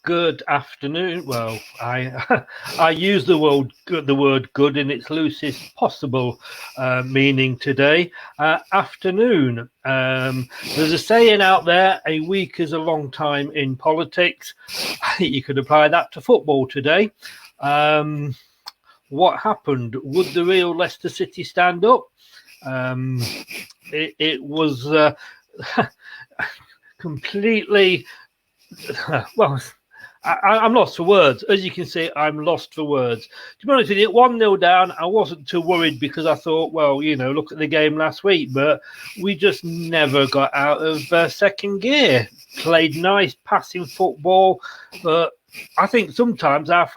Good afternoon. Well, I I use the word good in its loosest possible meaning today. Afternoon. There's a saying out there: a week is a long time in politics. I think you could apply that to football today. What happened? Would the real Leicester City stand up? It was completely well. I'm lost for words. As you can see, I'm lost for words. To be honest with you, 1-0 down, I wasn't too worried because I thought, well, look at the game last week, but we just never got out of second gear. Played nice passing football, but I think sometimes our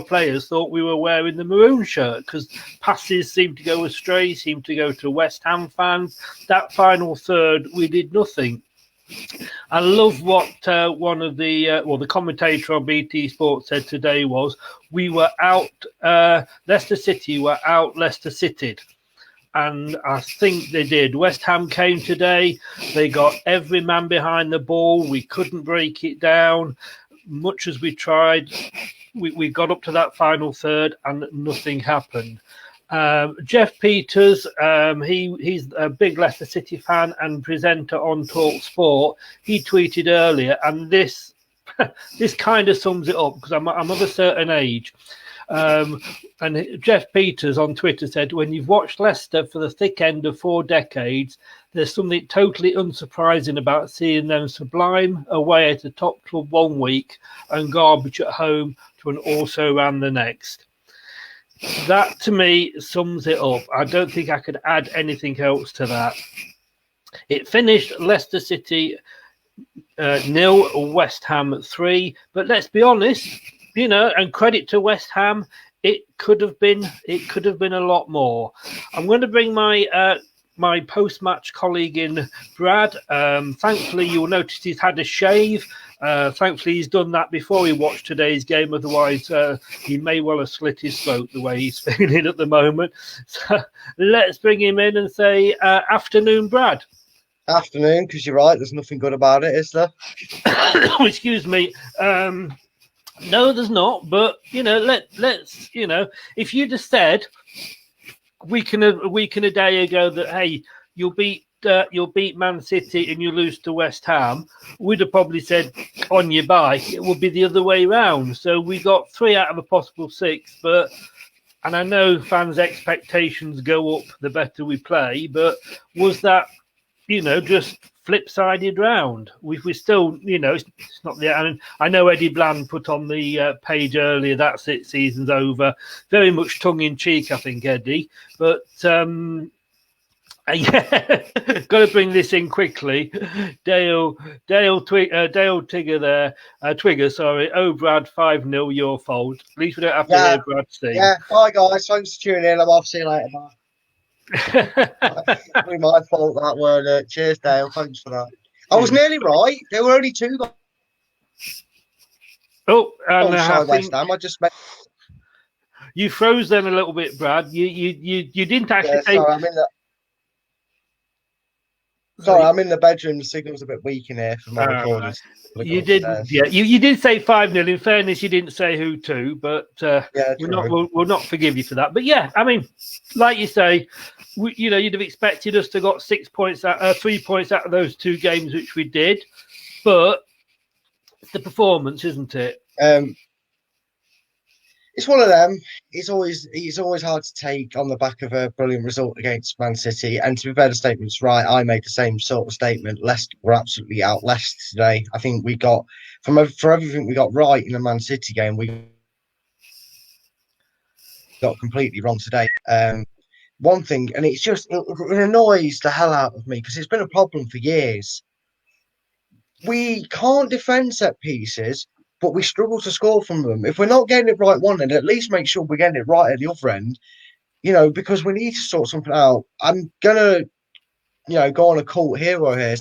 players thought we were wearing the maroon shirt because passes seemed to go astray, seemed to go to West Ham fans. That final third, we did nothing. I love what one of the commentator on BT Sports said today was, we were out, Leicester City were out Leicester City'd. And I think they did. West Ham came today. They got every man behind the ball. We couldn't break it down. Much as we tried, we got up to that final third and nothing happened. Jeff Peters, he's a big Leicester City fan and presenter on Talk Sport. He tweeted earlier, and this kind of sums it up because I'm of a certain age. And Jeff Peters on Twitter said, when you've watched Leicester for the thick end of 4 decades, there's something totally unsurprising about seeing them sublime away at a top club 1 week and garbage at home to an also-ran the next. That, to me, sums it up. I don't think I could add anything else to that. It finished Leicester City 0, West Ham 3. But let's be honest, and credit to West Ham, it could have been a lot more. I'm going to bring my post-match colleague in, Brad. Thankfully, you'll notice he's had a shave. Thankfully, he's done that before he watched today's game. Otherwise, he may well have slit his throat the way he's feeling at the moment. So let's bring him in and say, afternoon, Brad. Afternoon, because you're right. There's nothing good about it, is there? Excuse me. No, there's not. But, let's, if you'd have said a week and a day ago that, hey, you'll beat Man City and you lose to West Ham, we'd have probably said on your bike. It would be the other way round. So we got 3 out of a possible 6, and I know fans' expectations go up the better we play, but was that, just flip-sided round? We still, it's not the. I mean, I know Eddie Bland put on the page earlier, that's it, season's over. Very much tongue-in-cheek, I think, Eddie, but. Yeah, got to bring this in quickly. Dale Tigger there. Twigger, sorry. Oh, Brad, 5-0, your fault. At least we don't have to hear Brad sing. Yeah, bye, guys. Thanks for tuning in. I'm off. See you later. Bye. It was my fault, that word. Cheers, Dale. Thanks for that. I was nearly right. There were only 2 guys. Oh, and I West Ham. I just meant... You froze then a little bit, Brad. You didn't actually say... Sorry, I'm in the bedroom. The signal's a bit weak in here for my recordings. Right. You didn't, You did say 5-0. In fairness, you didn't say who to, but we'll not forgive you for that. But yeah, I mean, like you say, you'd have expected us to got 3 points out of those 2 games, which we did. But it's the performance, isn't it? It's one of them. It's always hard to take on the back of a brilliant result against Man City. And to be fair, the statement's right. I made the same sort of statement. Leicester were absolutely out Leicester today. I think we got for everything we got right in the Man City game, we got completely wrong today. One thing, and it's just it annoys the hell out of me because it's been a problem for years. We can't defend set pieces, but we struggle to score from them. If we're not getting it right one end, at least make sure we're getting it right at the other end, because we need to sort something out. I'm going to, go on a cult hero here.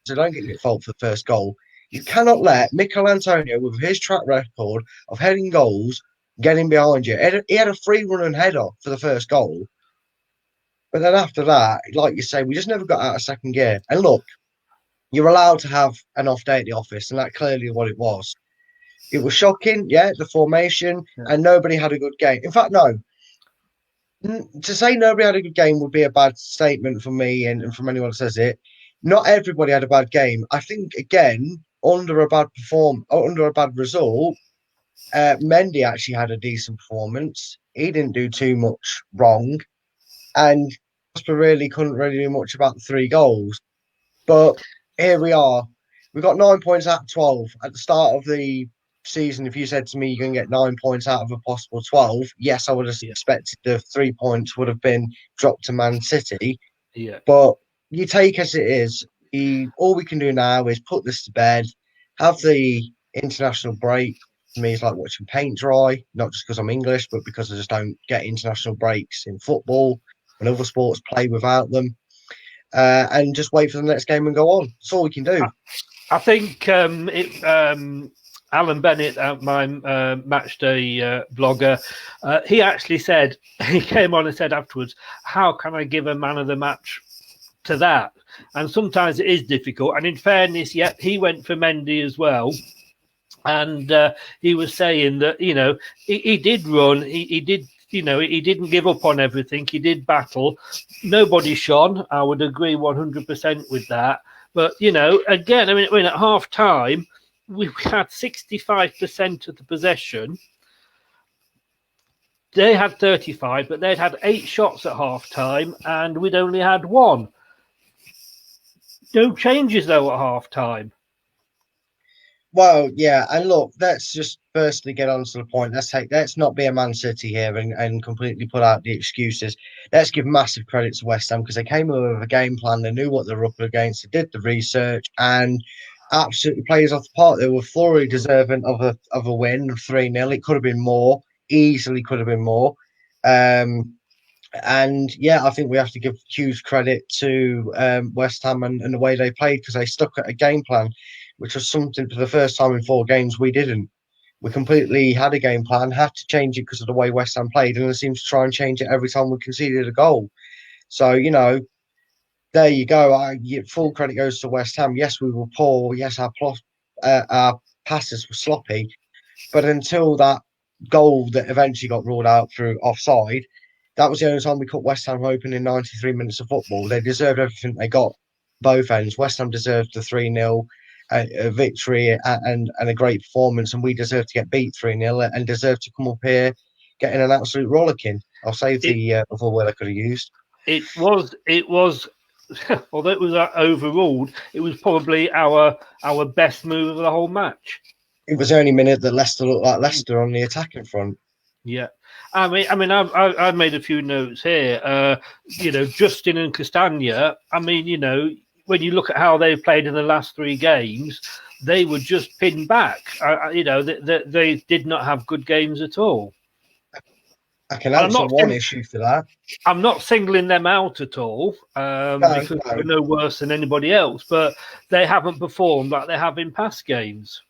So don't get me at fault for the first goal. You cannot let Mikel Antonio, with his track record of heading goals, get in behind you. He had a free run and header for the first goal. But then after that, like you say, we just never got out of second gear. And look, You're allowed to have an off day at the office, and that's clearly what it was. It was shocking, yeah, the formation, and nobody had a good game. In fact, no. To say nobody had a good game would be a bad statement from me and from anyone that says it. Not everybody had a bad game. I think again, under a bad result, Mendy actually had a decent performance. He didn't do too much wrong, and Prosper really couldn't really do much about the 3 goals. But here we are. We got 9 points out of 12 at the start of the season. If you said to me you're going to get 9 points out of a possible 12, yes, I would have expected the 3 points would have been dropped to Man City. Yeah. But you take as it is. All we can do now is put this to bed, have the international break. For me, it's like watching paint dry, not just because I'm English, but because I just don't get international breaks in football and other sports play without them. And just wait for the next game and go on. That's all we can do. I think Alan Bennett, my match day blogger, he actually said, he came on and said afterwards, how can I give a man of the match to that? And sometimes it is difficult. And in fairness, yeah, he went for Mendy as well. And he was saying that, he did run, he did, he didn't give up on everything. He did battle. Nobody shone. I would agree 100% with that. But, again, I mean, at half time, we had 65% of the possession. They had 35, but they'd had 8 shots at half time, and we'd only had 1. No changes, though, at half time. Well, yeah, and look, let's just firstly get on to the point. Let's not be a Man City here and completely put out the excuses. Let's give massive credit to West Ham because they came up with a game plan. They knew what they were up against. They did the research and absolutely played off the park. They were thoroughly deserving of a win, 3-0. It could have been more, easily could have been more. And yeah, I think we have to give huge credit to West Ham and the way they played because they stuck at a game plan, which was something for the first time in 4 games we didn't. We completely had a game plan, had to change it because of the way West Ham played, and they seemed to try and change it every time we conceded a goal. So, there you go. Full credit goes to West Ham. Yes, we were poor. Yes, our passes were sloppy. But until that goal that eventually got ruled out through offside, that was the only time we cut West Ham open in 93 minutes of football. They deserved everything they got, both ends. West Ham deserved the 3-0 victory and a great performance, and we deserve to get beat 3-0 and deserve to come up here getting an absolute rollicking. I'll save the other word I could have used. It was, although it was overruled, it was probably our best move of the whole match. It was the only minute that Leicester looked like Leicester on the attacking front. Yeah, I mean, I've made a few notes here. Justin and Castagna. I mean, when you look at how they've played in the last 3 games, they were just pinned back. They did not have good games at all. I can answer one issue for that. I'm not singling them out at all because they're no worse than anybody else, but they haven't performed like they have in past games.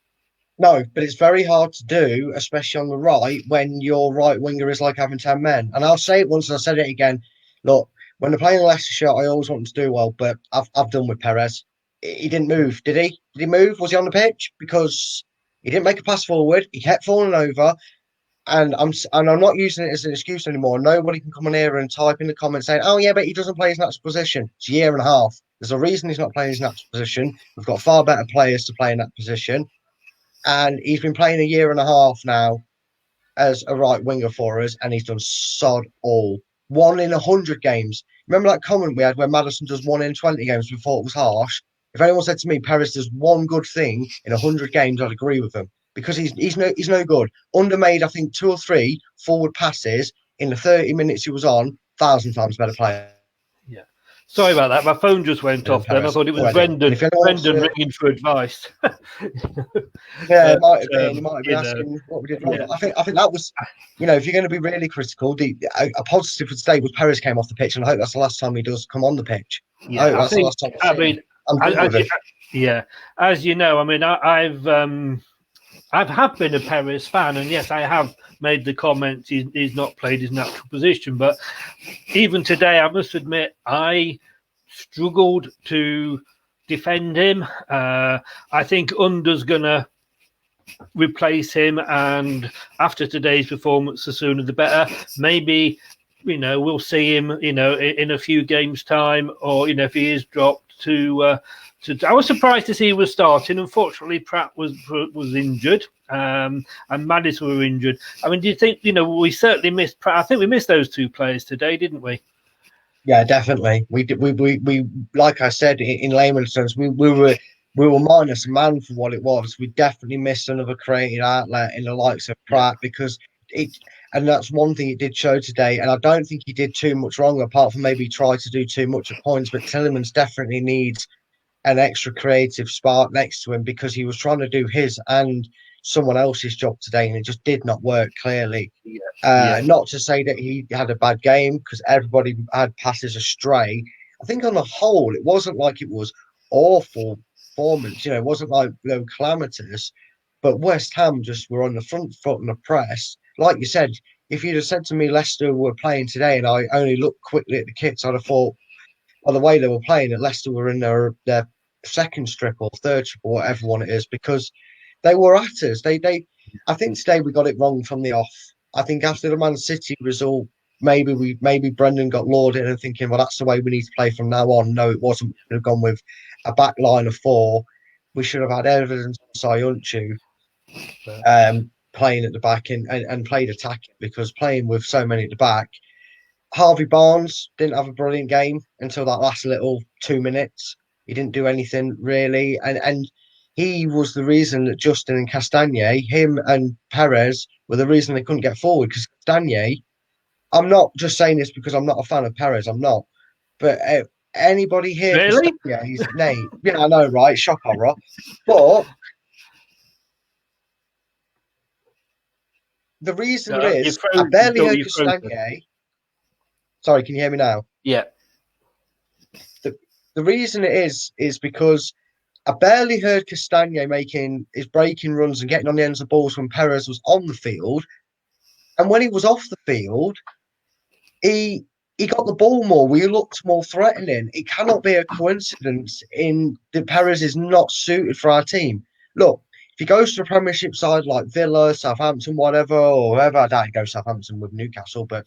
No, but it's very hard to do, especially on the right, when your right winger is like having 10 men. And I'll say it once and I'll say it again. Look, when they're playing Leicestershire, I always want them to do well, but I've done with Perez. He didn't move, did he? Did he move? Was he on the pitch? Because he didn't make a pass forward. He kept falling over. And I'm not using it as an excuse anymore. Nobody can come on here and type in the comments saying, oh, yeah, but he doesn't play his natural position. It's a year and a half. There's a reason he's not playing his natural position. We've got far better players to play in that position. And he's been playing a year and a half now as a right winger for us, and he's done sod all. 1 in 100 games. Remember that comment we had where Maddison does 1 in 20 games? We thought it was harsh. If anyone said to me Perez does one good thing in 100 games, I'd agree with them because he's no good. Undermade, I think, 2 or 3 forward passes in the 30 minutes he was on. 1,000 times better player. Yeah. Sorry about that. My phone just went off then. I thought it was Brendan ringing for advice. Yeah, it might have been. You might have been asking what we did wrong. Yeah. I think that was, if you're going to be really critical, a positive for today was Perez came off the pitch, and I hope that's the last time he does come on the pitch. Yeah, as you know, I mean, I have been a Perez fan, and yes, I have made the comment he's not played his natural position. But even today, I must admit, I struggled to defend him. I think Under's going to replace him, and after today's performance, the sooner the better. Maybe, we'll see him, in a few games' time, or, if he is dropped to I was surprised to see he was starting. Unfortunately, Pratt was injured, and Maddison were injured. I mean, do you think, we certainly missed Pratt? I think we missed those two players today, didn't we? Yeah, definitely. We did. We like I said in layman's terms, we were minus a man for what it was. We definitely missed another creative outlet in the likes of Pratt because and that's one thing it did show today. And I don't think he did too much wrong, apart from maybe try to do too much at points. But Tillemans definitely needs an extra creative spark next to him because he was trying to do his and someone else's job today, and it just did not work clearly. Not to say that he had a bad game, because everybody had passes astray. I think on the whole, it wasn't like it was awful performance. It wasn't like calamitous, but West Ham just were on the front foot in the press. Like you said, if you'd have said to me Leicester were playing today and I only looked quickly at the kits, I'd have thought, by the way they were playing, that Leicester were in their second strip or third strip or whatever one it is, because they were at us. I think today we got it wrong from the off. I think after the Man City result, maybe Brendan got lured in and thinking, well, that's the way we need to play from now on. No, it wasn't. We could have gone with a back line of four. We should have had evidence of Sayuncu playing at the back and played attacking, because playing with so many at the back. Harvey Barnes didn't have a brilliant game until that last little 2 minutes. He didn't do anything really, and he was the reason that Justin and Castagne, him and Perez, were the reason they couldn't get forward. Because Castagne, I'm not just saying this because I'm not a fan of Perez, I'm not. But anybody here, really? Castagne's name, I know, right? Shock horror, but the reason is I barely heard Castagne. Sorry, can you hear me now? Yeah. The reason it is because I barely heard Castagne making his breaking runs and getting on the ends of balls when Perez was on the field. And when he was off the field, he got the ball more. We looked more threatening. It cannot be a coincidence in that Perez is not suited for our team. Look, if he goes to a Premiership side like Villa, Southampton, whatever, or whoever, I doubt he goes Southampton with Newcastle, but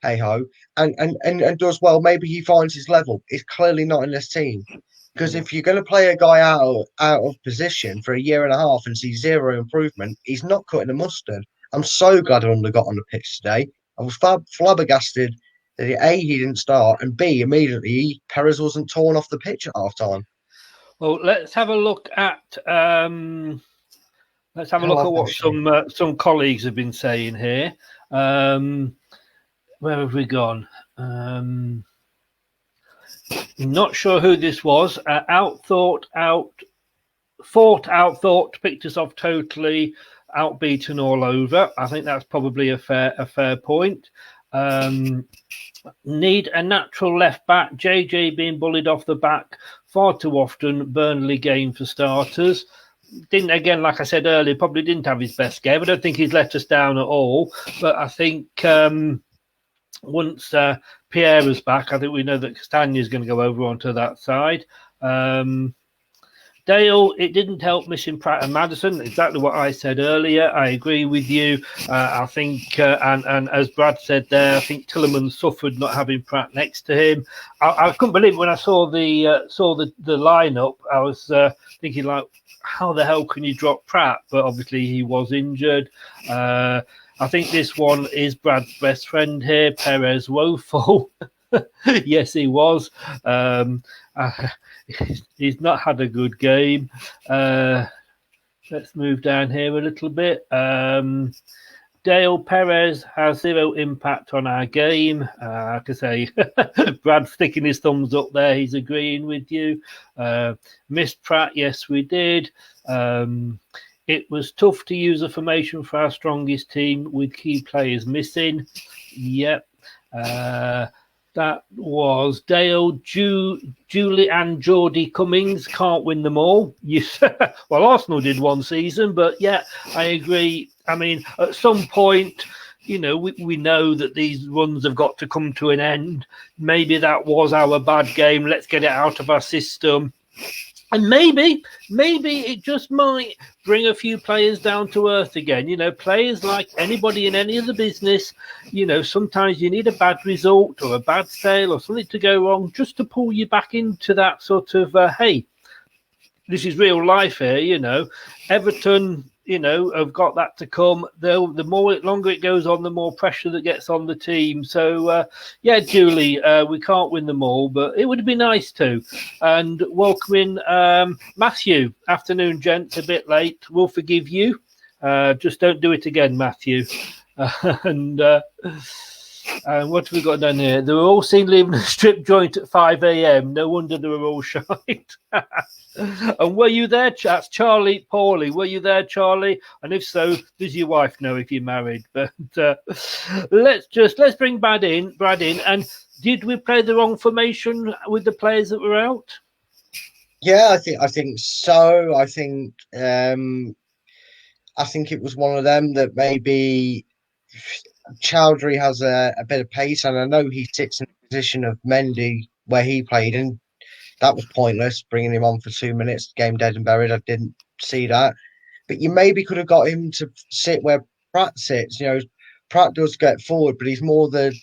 hey ho, and does well, maybe he finds his level. It's clearly not in this team. Because if you're going to play a guy out of position for a year and a half and see zero improvement, he's not cutting the mustard. I'm so glad Under got on the pitch today. I was flabbergasted that he didn't start, and B, immediately Perez wasn't torn off the pitch at half time. Well, let's have a look at what some colleagues have been saying here. Where have we gone? Not sure who this was. Thought, picked us off totally, outbeaten all over. I think that's probably a fair point. Need a natural left back. JJ being bullied off the back far too often. Burnley game for starters. Didn't, again, like I said earlier, probably didn't have his best game. I don't think he's let us down at all. But I think once Pierre is back, I think we know that Castagne is going to go over onto that side. Dale, it didn't help missing Pratt and Maddison. Exactly what I said earlier. I agree with you. I think, and as Brad said there, I think Tillemans suffered not having Pratt next to him. I couldn't believe it when I saw the lineup. I was thinking, like, how the hell can you drop Pratt? But obviously he was injured. I think this one is Brad's best friend here, Perez woeful. Yes, he was. He's not had a good game. Let's move down here a little bit. Dale, Perez has zero impact on our game. Like I say, Brad sticking his thumbs up there. He's agreeing with you. Missed Pratt, yes, we did. It was tough to use a formation for our strongest team with key players missing. Yep. That was Dale, Julie and Geordie Cummings. Can't win them all. Yes. Well, Arsenal did one season, but yeah, I agree. I mean, at some point, we know that these runs have got to come to an end. Maybe that was our bad game. Let's get it out of our system. And maybe it just might bring a few players down to earth again. You know, players like anybody in any other business, you know, sometimes you need a bad result or a bad sale or something to go wrong just to pull you back into that sort of, hey, this is real life here, you know. Everton, you know, have got that to come. The more longer it goes on, the more pressure that gets on the team. So, yeah, Julie, we can't win them all, but it would be nice to. And welcoming Matthew. Afternoon, gents, a bit late. We'll forgive you. Just don't do it again, Matthew. And what have we got down here? They were all seen leaving a strip joint at 5 a.m. No wonder they were all shite. And were you there? That's Charlie Paulie. Were you there, Charlie? And if so, does your wife know if you're married? But let's bring Brad in. And did we play the wrong formation with the players that were out? Yeah, I think so. I think it was one of them that maybe Chowdhury has a bit of pace, and I know he sits in the position of Mendy where he played, and that was pointless bringing him on for 2 minutes. Game dead and buried. I didn't see that, but you maybe could have got him to sit where Pratt sits. You know, Pratt does get forward, but he's more the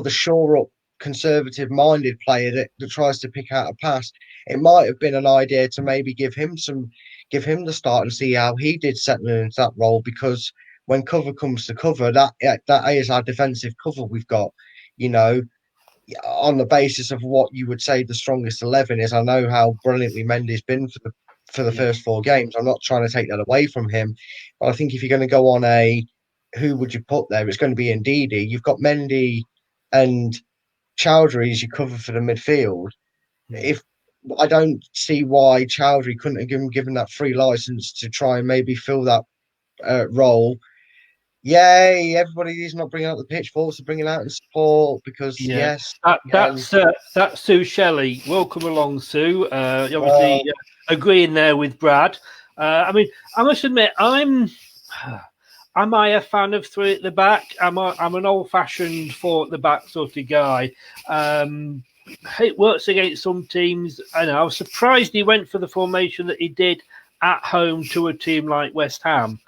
shore up, conservative minded player that tries to pick out a pass. It might have been an idea to maybe give him the start and see how he did settle into that role, because when cover comes to cover, that is our defensive cover we've got. You know, on the basis of what you would say the strongest 11 is. I know how brilliantly Mendy's been for the first 4 games. I'm not trying to take that away from him, but I think if you're going to go on who would you put there, it's going to be Ndidi. You've got Mendy and Chowdhury as you cover for the midfield. If I don't see why Chowdhury couldn't have given that free license to try and maybe fill that role. Yay! Everybody is not bringing out the pitchforks, they're bringing out in support because yes, that's Sue Shelley. Welcome along, Sue. Obviously agreeing there with Brad. I mean, I must admit, am I a fan of three at the back? I'm an old-fashioned four at the back sort of guy. It works against some teams. I know. I was surprised he went for the formation that he did at home to a team like West Ham.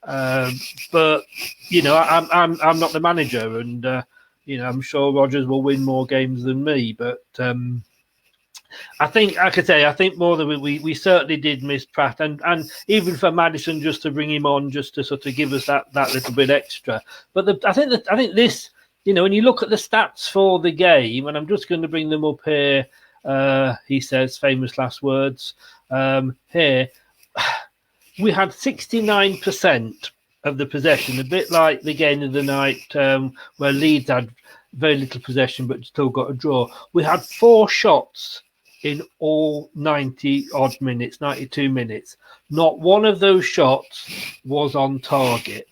But you know, I'm not the manager, and you know, I'm sure Rodgers will win more games than me. But I think, like I say, I think more than we certainly did miss Pratt, and even for Maddison just to bring him on, just to sort of give us that little bit extra. But I think this, you know, when you look at the stats for the game, and I'm just going to bring them up here. He says famous last words here. We had 69% of the possession, a bit like the game of the night where Leeds had very little possession but still got a draw. We had 4 shots in all 90-odd minutes, 92 minutes. Not one of those shots was on target.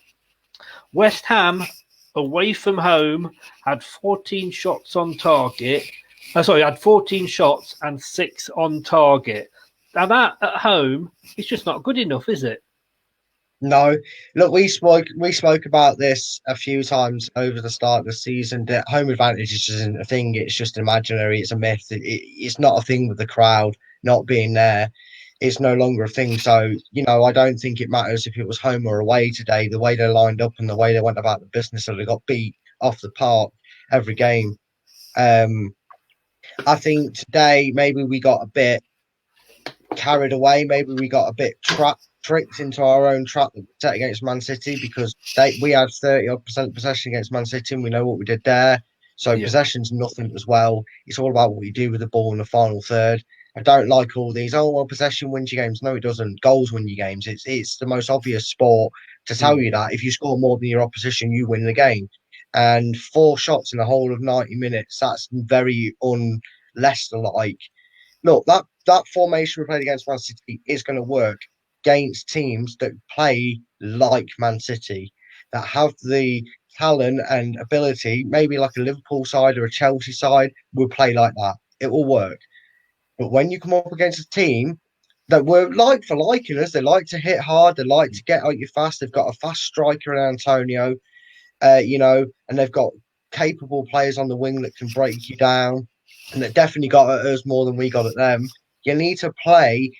West Ham, away from home, had 14 shots on target. Had 14 shots and 6 on target. Now that at home, it's just not good enough, is it? No. Look, we spoke about this a few times over the start of the season. That home advantage isn't a thing; it's just imaginary. It's a myth. It's not a thing with the crowd not being there. It's no longer a thing. So, you know, I don't think it matters if it was home or away today. The way they lined up and the way they went about the business, so they got beat off the park every game. I think today maybe we got a bit carried away. Maybe we got a bit tricked into our own trap that we set against Man City, because we had 30% possession against Man City, and we know what we did there. So possession's nothing as well. It's all about what you do with the ball in the final third. I don't like all these, possession wins your games. No, it doesn't. Goals win your games. It's the most obvious sport to tell you that. If you score more than your opposition, you win the game. And 4 shots in the whole of 90 minutes, that's very un-Leicester-like. Look, that formation we played against Man City is going to work against teams that play like Man City, that have the talent and ability. Maybe like a Liverpool side or a Chelsea side will play like that. It will work. But when you come up against a team that were like for liking us, they like to hit hard, they like to get at you fast. They've got a fast striker in Antonio, you know, and they've got capable players on the wing that can break you down, and that definitely got at us more than we got at them. You need to play,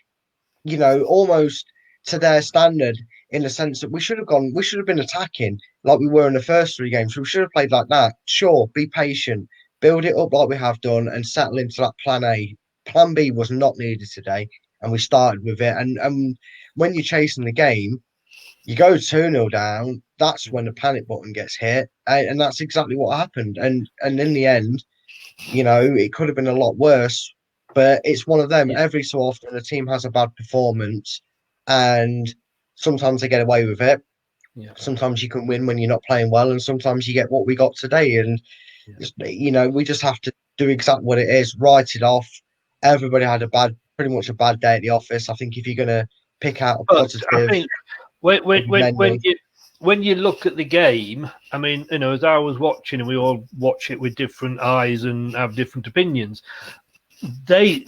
almost to their standard in the sense that we should have been attacking like we were in the first 3 games. We should have played like that. Sure, be patient, build it up like we have done, and settle into that plan A. Plan B was not needed today, and we started with it. And when you're chasing the game, you go 2-0 down. That's when the panic button gets hit, and that's exactly what happened. And in the end, it could have been a lot worse, but it's one of them. Yeah. Every so often, a team has a bad performance, and sometimes they get away with it. Yeah. Sometimes you can win when you're not playing well, and sometimes you get what we got today. And we just have to do exactly what it is, write it off. Everybody had pretty much a bad day at the office. I think if you're gonna pick out a But I positive, think when many. you look at the game, I mean, as I was watching, and we all watch it with different eyes and have different opinions. They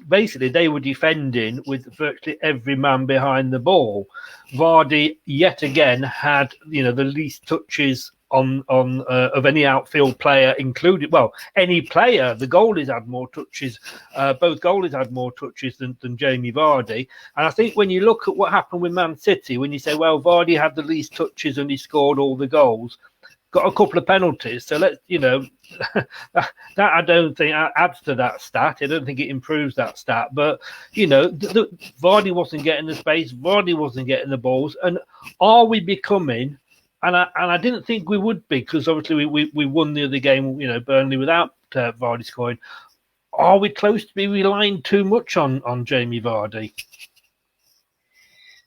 were defending with virtually every man behind the ball. Vardy yet again had the least touches on of any outfield player, included any player. The goalies had more touches. Both goalies had more touches than Jamie Vardy. And I think when you look at what happened with Man City, when you say, well, Vardy had the least touches and he scored all the goals, got a couple of penalties. So that I don't think adds to that stat. I don't think it improves that stat. But Vardy wasn't getting the space. Vardy wasn't getting the balls. And are we becoming? And I didn't think we would be, because obviously we won the other game. Burnley without Vardy scoring. Are we close to be relying too much on Jamie Vardy?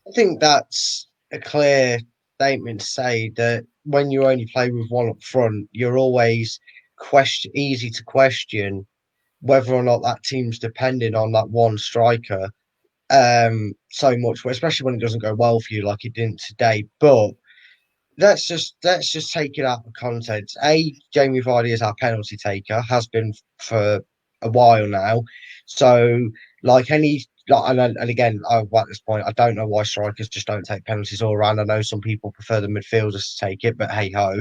I think that's a clear statement to say that when you only play with one up front, you're always easy to question whether or not that team's depending on that one striker so much, especially when it doesn't go well for you like it didn't today. But let's just take it out of context. Jamie Vardy is our penalty taker, has been for a while now. So, and again, at this point, I don't know why strikers just don't take penalties all around. I know some people prefer the midfielders to take it, but hey ho.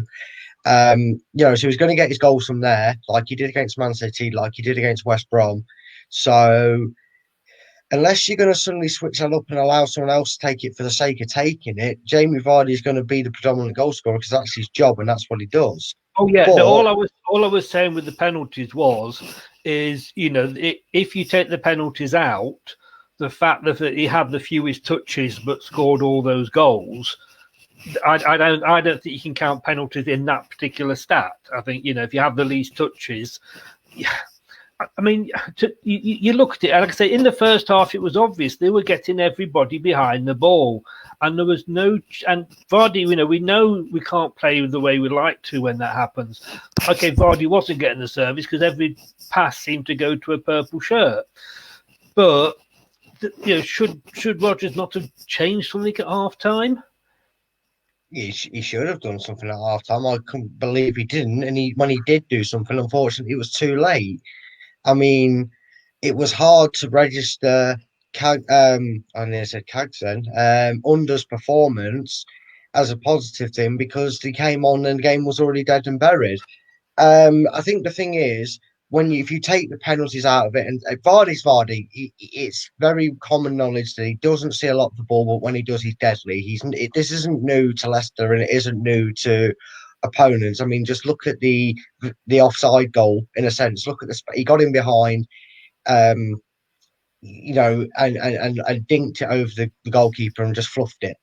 So he's going to get his goals from there, like he did against Man City, like he did against West Brom. So unless you're going to suddenly switch that up and allow someone else to take it for the sake of taking it, Jamie Vardy is going to be the predominant goal scorer because that's his job and that's what he does. Oh yeah, But all I was saying with the penalties is if you take the penalties out, the fact that he had the fewest touches but scored all those goals, I don't think you can count penalties in that particular stat. I think if you have the least touches, I mean, you look at it, and like I say, in the first half, it was obvious they were getting everybody behind the ball, and there was no. And Vardy, we know we can't play the way we like to when that happens. Okay, Vardy wasn't getting the service because every pass seemed to go to a purple shirt. But should Rodgers not have changed something at half time? he should have done something at half time. I couldn't believe he didn't, and when he did do something, unfortunately, it was too late. I mean, it was hard to register I nearly said Cagson, Under's performance as a positive thing because he came on and the game was already dead and buried. I think the thing is, if you take the penalties out of it, and Vardy's Vardy, it's very common knowledge that he doesn't see a lot of the ball, but when he does, he's deadly. This isn't new to Leicester, and it isn't new to opponents. I mean, just look at the offside goal in a sense. Look at he got in behind, and dinked it over the goalkeeper and just fluffed it.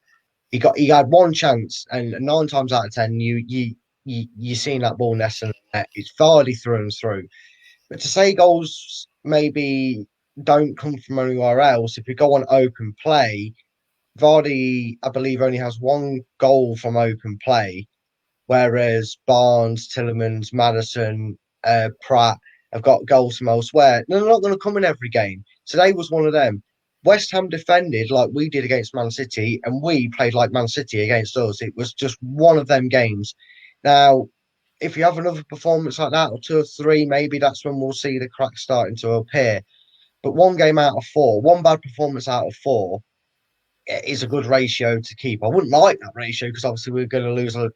He had one chance, and 9 times out of 10, you seen that ball nesting in the net. It's Vardy through and through. But to say goals maybe don't come from anywhere else, if you go on open play, Vardy, I believe, only has one goal from open play, whereas Barnes, Tillemans, Madison, Pratt have got goals from elsewhere. They're not going to come in every game. Today was one of them. West Ham defended like we did against Man City, and we played like Man City against us. It was just one of them games. Now, if you have another performance like that, or 2 or 3, maybe that's when we'll see the cracks starting to appear. But one game out of 4, one bad performance out of 4 is a good ratio to keep. I wouldn't like that ratio because obviously we're going to lose a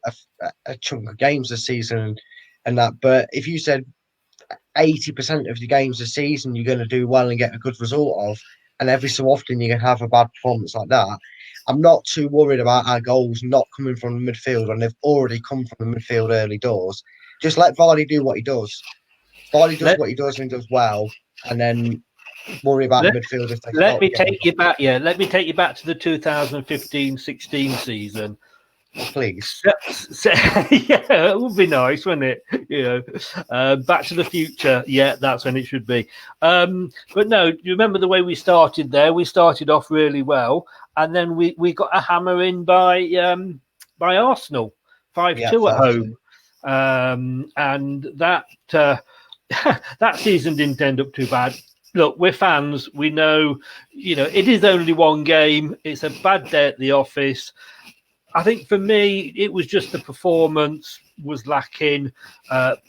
chunk of games this season and that. But if you said 80% of your games this season you're going to do well and get a good result of, and every so often you can have a bad performance like that. I'm not too worried about our goals not coming from the midfield when they've already come from the midfield early doors. Just let Vardy do what he does. Vardy does Let, what he does and he does well, and then worry about let, the midfield if they let start me getting take you back. Yeah, let me take you back to the 2015-16 season. please. Yeah, it would be nice, wouldn't it? Back to the Future. Yeah, that's when it should be. But no, you remember the way we started there? We started off really well, and then we got a hammer in by Arsenal, 5-2 at home, and that that season didn't end up too bad. Look, we're fans. We know, it is only one game. It's a bad day at the office. I think for me, it was just the performance was lacking. None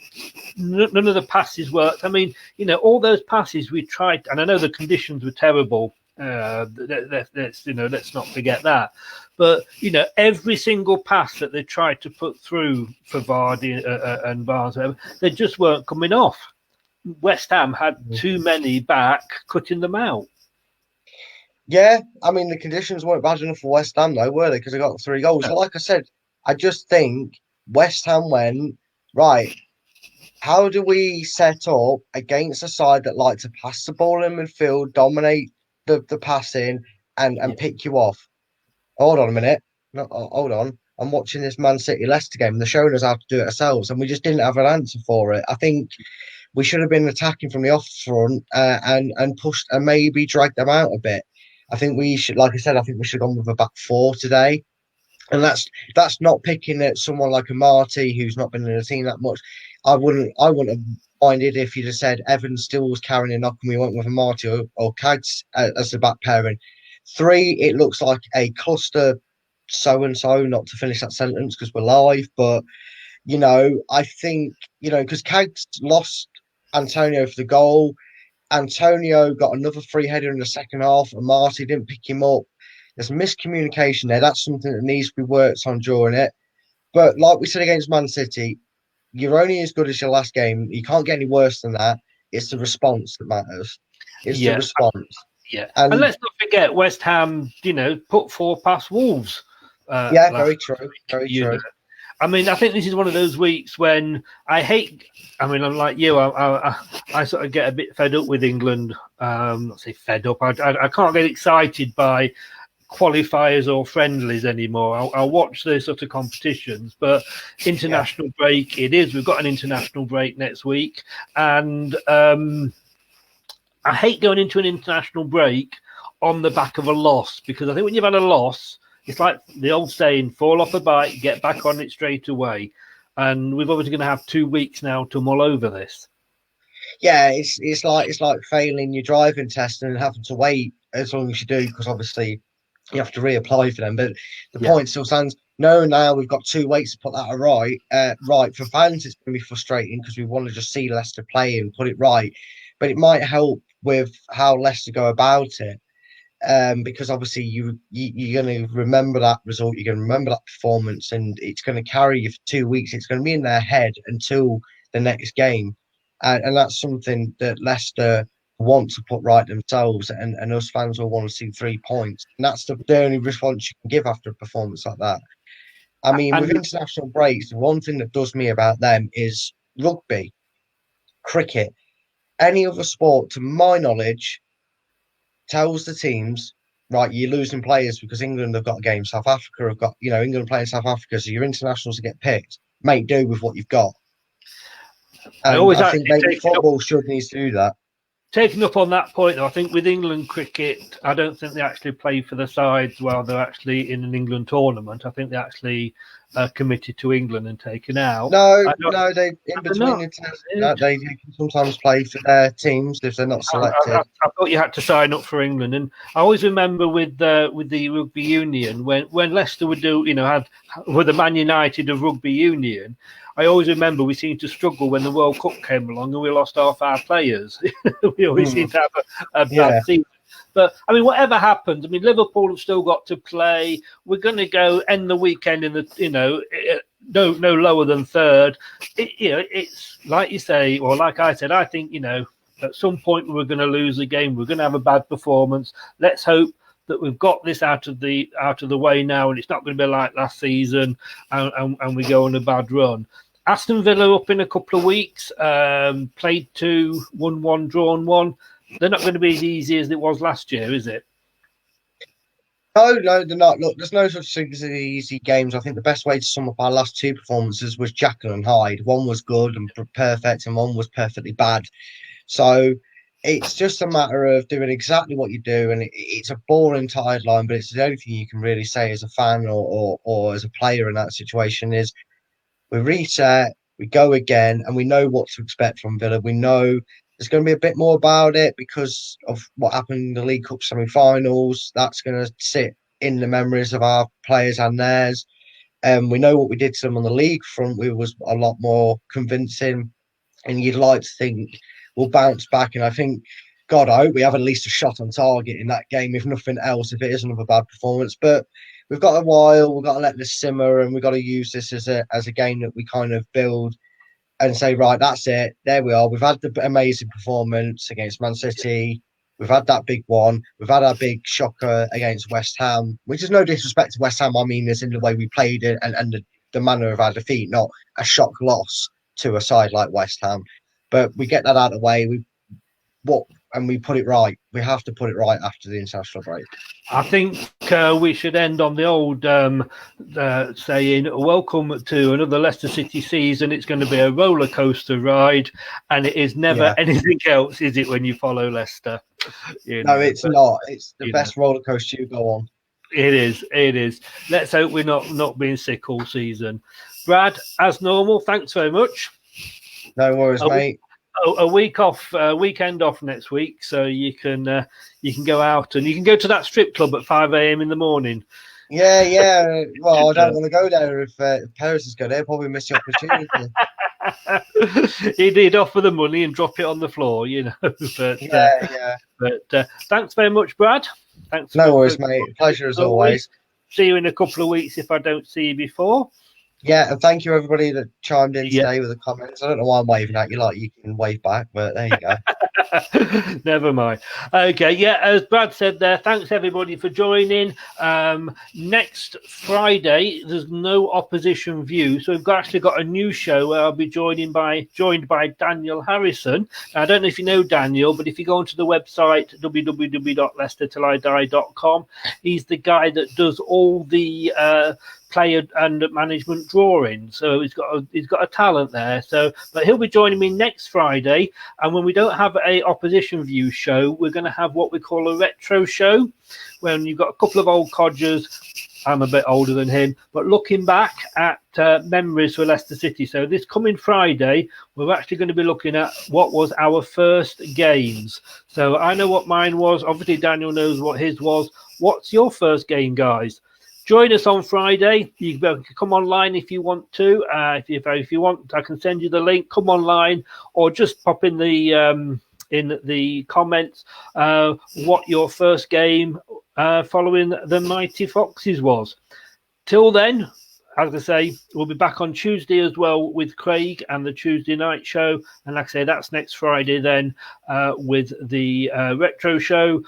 of the passes worked. I mean, all those passes we tried, and I know the conditions were terrible. Let's not forget that. But every single pass that they tried to put through for Vardy and Barnes, they just weren't coming off. West Ham had too many back, cutting them out. Yeah, I mean the conditions weren't bad enough for West Ham though, were they? Because they got 3 goals. No. Like I said, I just think West Ham went right. How do we set up against a side that like to pass the ball in midfield, dominate the passing, and pick you off? Hold on a minute. No, hold on. I'm watching this Man City Leicester game and they're showing us how to do it ourselves, and we just didn't have an answer for it. I think we should have been attacking from the off front and pushed and maybe dragged them out a bit. I think we should, like I said, I think we should have gone with a back 4 today. And that's not picking at someone like a Marty who's not been in the team that much. I wouldn't have minded if you'd have said Evans still was carrying a knock and we went with a Marty or Cags as the back pairing. 3, it looks like a cluster so and so, not to finish that sentence because we're live, but I think, because Cags lost Antonio for the goal. Antonio got another free header in the second half, and Marty didn't pick him up. There's miscommunication there. That's something that needs to be worked on during it. But like we said against Man City, you're only as good as your last game. You can't get any worse than that. It's the response that matters. It's the response. Yeah, and let's not forget West Ham. Put 4 past Wolves. Very true. Very true. I mean, I think this is one of those weeks when I hate. I mean, I'm like you. I sort of get a bit fed up with England. Not say fed up. I can't get excited by qualifiers or friendlies anymore. I'll watch those sort of competitions, but international break it is. We've got an international break next week, and I hate going into an international break on the back of a loss, because I think when you've had a loss, it's like the old saying, fall off a bike, get back on it straight away. And we're obviously going to have 2 weeks now to mull over this. Yeah, it's like failing your driving test and having to wait as long as you do, because obviously you have to reapply for them. But the point still stands. No, now we've got 2 weeks to put that right. Right, for fans, it's going to be frustrating because we want to just see Leicester play and put it right. But it might help with how Leicester go about it. Because obviously you're going to remember that result, you're going to remember that performance, and it's going to carry you for 2 weeks. It's going to be in their head until the next game, and that's something that Leicester want to put right themselves, and us fans will want to see 3 points, and that's the only response you can give after a performance like that. I mean, with international breaks, the one thing that does me about them is rugby, cricket, any other sport, to my knowledge, tells the teams, right, you're losing players because England have got a game, South Africa have got, England playing South Africa, so your internationals to get picked. Make do with what you've got. And I think maybe football needs to do that. Taking up on that point, though, I think with England cricket, I don't think they actually play for the sides while they're actually in an England tournament. I think they actually are committed to England and taken out. No, they in between the tests, they can sometimes play for their teams if they're not selected. I thought you had to sign up for England, and I always remember with the rugby union when Leicester would do, with the Man United of rugby union. I always remember we seemed to struggle when the World Cup came along and we lost half our players. We always seemed to have a bad season. But, I mean, whatever happens, I mean, Liverpool have still got to play. We're going to go end the weekend in the, no lower than third. It's like you say, or like I said, I think, at some point we're going to lose a game. We're going to have a bad performance. Let's hope that we've got this out of the way now, and it's not going to be like last season, and we go on a bad run. Aston Villa up in a couple of weeks, played 2, won 1, drawn 1. They're not going to be as easy as it was last year, is it? No, they're not. Look, there's no such thing as easy games. I think the best way to sum up our last 2 performances was Jekyll and Hyde. One was good and perfect, and one was perfectly bad. So it's just a matter of doing exactly what you do, and it's a boring tired line, but it's the only thing you can really say as a fan or as a player in that situation is we reset, we go again, and we know what to expect from Villa. We know there's going to be a bit more about it because of what happened in the League Cup semi-finals. That's going to sit in the memories of our players and theirs. We know what we did to them on the league front. We was a lot more convincing, and you'd like to think we'll bounce back. And I think, God, I hope we have at least a shot on target in that game, if nothing else, if it is another bad performance. But we've got a while. We've got to let this simmer, and we've got to use this as a game that we kind of build and say, right, that's it. There we are. We've had the amazing performance against Man City. We've had that big one. We've had our big shocker against West Ham, which is no disrespect to West Ham. I mean, it's in the way we played it and the manner of our defeat, not a shock loss to a side like West Ham. But we get that out of the way. We put it right. We have to put it right after the international break. I think we should end on the old saying, welcome to another Leicester City season. It's going to be a roller coaster ride, and it is never anything else, is it, when you follow Leicester? No, it's not. It's the best roller coaster you go on. It is. Let's hope we're not being sick all season. Brad, as normal, thanks very much. No worries, mate. A weekend off next week, so you can go out and you can go to that strip club at 5 a.m. in the morning. Yeah. Well, I don't want to go there if Paris is going there. Probably miss the opportunity. He'd offer the money and drop it on the floor, But But thanks very much, Brad. Thanks. No worries, mate. Pleasure as always. See you in a couple of weeks if I don't see you before. Yeah, and thank you everybody that chimed in today with the comments. I don't know why I'm waving at you like you can wave back, but there you go. Never mind. Okay, as Brad said there, thanks everybody for joining. Next Friday, there's no opposition view, so we've actually got a new show where I'll be joined by Daniel Harrison. Now, I don't know if you know Daniel, but if you go onto the website www.leicestertillidie.com, he's the guy that does all the player and management drawing, so he's got a talent there. But he'll be joining me next Friday, and when we don't have a opposition view show, we're going to have what we call a retro show, when you've got a couple of old codgers. I'm a bit older than him, but looking back at memories for Leicester City. So this coming Friday, we're actually going to be looking at what was our first games. So I know what mine was. Obviously, Daniel knows what his was. What's your first game, guys? Join us on Friday. You can come online if you want to. If you want, I can send you the link. Come online, or just pop in the comments what your first game following the Mighty Foxes was. Till then, as I say, we'll be back on Tuesday as well with Craig and the Tuesday night show. And like I say, that's next Friday then with the retro show.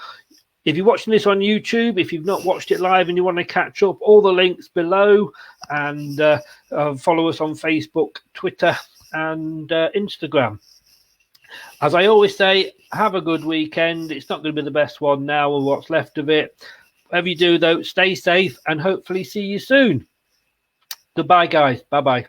If you're watching this on YouTube, if you've not watched it live and you want to catch up, all the links below, and follow us on Facebook, Twitter, and Instagram. As I always say, have a good weekend. It's not going to be the best one now or what's left of it. Whatever you do, though, stay safe and hopefully see you soon. Goodbye, guys. Bye-bye.